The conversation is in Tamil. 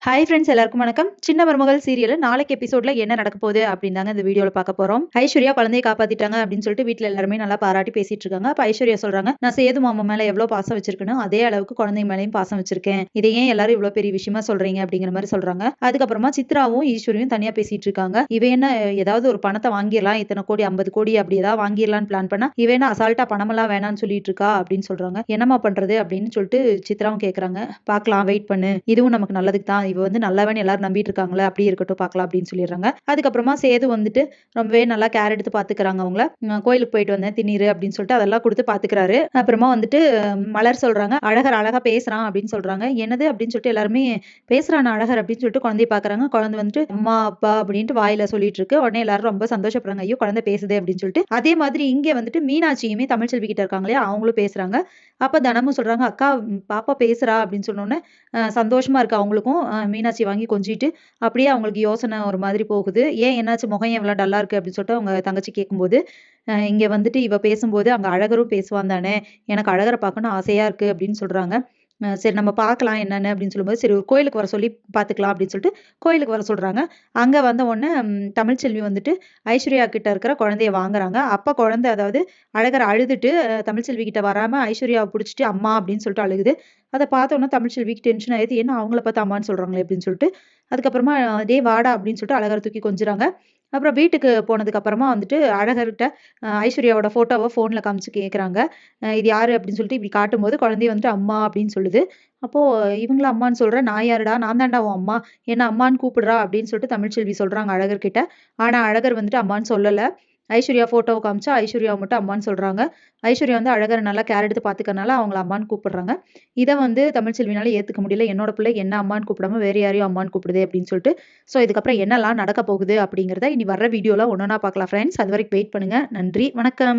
ஹாய் ஃப்ரெண்ட்ஸ், எல்லாருக்கும் வணக்கம். சின்ன மருமகள் சீரியல் நாளைக்கு எபிசோட்ல என்ன நடக்க போகுது அப்படின்னு தாங்க இந்த வீடியோல பார்க்க போறோம். ஐஸ்வர்யா குழந்தையை காப்பாத்திட்டாங்க அப்படின்னு சொல்லிட்டு வீட்டுல எல்லாருமே நல்லா பாராட்டி பேசிட்டு இருக்காங்க. அப்ப ஐஸ்வர்யா சொல்றாங்க, நான் சேது மாமா மேல எவ்வளவு பாசம் வச்சிருக்கேனோ அதே அளவுக்கு குழந்தை மேலையும் பாசம் வச்சிருக்கேன். இதை ஏன் எல்லாரும் இவ்வளவு பெரிய விஷயமா சொல்றீங்க அப்படிங்கிற மாதிரி சொல்றாங்க. அதுக்கப்புறமா சித்ராவும் ஈஸ்வரியும் தனியா பேசிட்டு இருக்காங்க. இவ என்ன ஏதாவது ஒரு பணத்தை வாங்கிடலாம், இத்தனை கோடி 50 கோடி அப்படி ஏதாவது வாங்கிடலாம்னு பிளான் பண்ணா இவ என்ன அசால்ட்டா பணமெல்லாம் வேணாம்னு சொல்லிட்டு இருக்கா அப்படின்னு சொல்றாங்க. என்னமா பண்றது அப்படின்னு சொல்லிட்டு சித்ராவும் கேக்குறாங்க. பாக்கலாம், வெயிட் பண்ணு, இதுவும் நமக்கு நல்லதுக்கு தான், இவ வந்து நல்லவன் எல்லாரும் நம்பிட்டு இருக்காங்களே, அப்படி இருக்கட்டும், பார்க்கலாம் அப்படின்னு சொல்லிடுறாங்க. அதுக்கப்புறமா சேது வந்துட்டு ரொம்பவே நல்லா கேர் எடுத்து பாத்துக்கிறாங்க அவங்கள. கோயிலுக்கு போயிட்டு வந்தேன், திண்ணீரு அப்படின்னு சொல்லிட்டு அதெல்லாம் கொடுத்து பாத்துக்கிறாரு. அப்புறமா வந்துட்டு மலர் சொல்றாங்க, அழகர் அழகா பேசுறான் அப்படின்னு சொல்றாங்க. என்னது அப்படின்னு சொல்லிட்டு எல்லாருமே பேசுறான் அழகர் அப்படின்னு சொல்லிட்டு குழந்தைய பாக்குறாங்க. குழந்தை வந்துட்டு அம்மா அப்பா அப்படின்ட்டு வாயில சொல்லிட்டு இருக்கு. உடனே எல்லாரும் ரொம்ப சந்தோஷப்படுறாங்க, ஐயோ குழந்தை பேசுது அப்படின்னு சொல்லிட்டு. அதே மாதிரி இங்க வந்துட்டு மீனாட்சியுமே தமிழ்ச்செல்வி கிட்ட இருக்காங்களே, அவங்களும் பேசுறாங்க. அப்ப தனமும் சொல்றாங்க, அக்கா பாப்பா பேசுறா அப்படின்னு சொன்னோன்னே சந்தோஷமா இருக்கு அவங்களுக்கும். மீனாட்சி வாங்கி கொஞ்சிட்டு அப்படியே அவங்களுக்கு யோசனை ஒரு மாதிரி போகுது. ஏன் என்னாச்சு, முகம் எவ்வளோ டல்லா இருக்கு அப்படின்னு சொல்லிட்டு அவங்க தங்கச்சி கேட்கும்போது, இங்க வந்துட்டு இவ பேசும்போது அங்க அழகரும் பேசுவான் தானே, எனக்கு அழகரை பார்க்கணும் ஆசையா இருக்கு அப்படின்னு சொல்றாங்க. சரி நம்ம பார்க்கலாம் என்னன்னு அப்படின்னு சொல்லும்போது, சரி ஒரு கோயிலுக்கு வர சொல்லி பார்த்துக்கலாம் அப்படின்னு சொல்லிட்டு கோயிலுக்கு வர சொல்றாங்க. அங்க வந்த உடனே தமிழ்ச்செல்வி வந்துட்டு ஐஸ்வர்யா கிட்ட இருக்கிற குழந்தைய வாங்குறாங்க. அப்ப குழந்தை, அதாவது அழகர் அழுதுட்டு தமிழ்ச்செல்வி கிட்ட வராம ஐஸ்வர்யாவை பிடிச்சிட்டு அம்மா அப்படின்னு சொல்லிட்டு அழுகுது. அதை பார்த்த உடனே தமிழ்ச்செல்விக்கு டென்ஷன் ஆயிடுது. ஏன்னா அவங்கள பார்த்து அம்மான்னு சொல்றாங்களே அப்படின்னு சொல்லிட்டு. அதுக்கப்புறமா டேய் வாடா அப்படின்னு சொல்லிட்டு அழகரை தூக்கி கொஞ்சுறாங்க. அப்புறம் வீட்டுக்கு போனதுக்கு அப்புறமா வந்துட்டு அழகர்கிட்ட ஐஸ்வர்யாவோட ஃபோட்டோவ ஃபோன்ல காமிச்சு கேட்குறாங்க. இது யாரு அப்படின்னு சொல்லிட்டு இப்படி காட்டும்போது குழந்தைய வந்துட்டு அம்மா அப்படின்னு சொல்லுது. அப்போ இவங்கள அம்மான்னு சொல்ற, நான் யாருடா, நான் தான்டா உன் அம்மா, என்ன அம்மான்னு கூப்பிடுறா அப்படின்னு சொல்லிட்டு தமிழ்ச்செல்வி சொல்றாங்க அழகர்கிட்ட. ஆனா அழகர் வந்துட்டு அம்மான்னு சொல்லல. ஐஸ்வர்யா ஃபோட்டோவ காமிச்சா ஐஸ்வர்யாவ மட்டும் அம்மான்னு சொல்றாங்க. ஐஸ்வர்யா வந்து அழகர நல்லா கேர் எடுத்து பார்த்துக்கறனால அவங்கள அம்மான்னு கூப்பிடுறாங்க. இத வந்து தமிழ்ச்செல்வினால ஏத்துக்க முடியல. என்னோட பிள்ளை என்ன அம்மான்னு கூப்பிடாம வேற யாரையும் அம்மான்னு கூப்பிடுதே அப்படின்னு சொல்லிட்டு. ஸோ இதுக்கப்புறம் என்னலாம் நடக்க போகுது அப்படிங்கிறத இனி வர்ற வீடியோல ஒண்ணொண்ணா பார்க்கலாம் ஃப்ரெண்ட்ஸ். அதுவரைக்கும் வெயிட் பண்ணுங்க. நன்றி, வணக்கம்.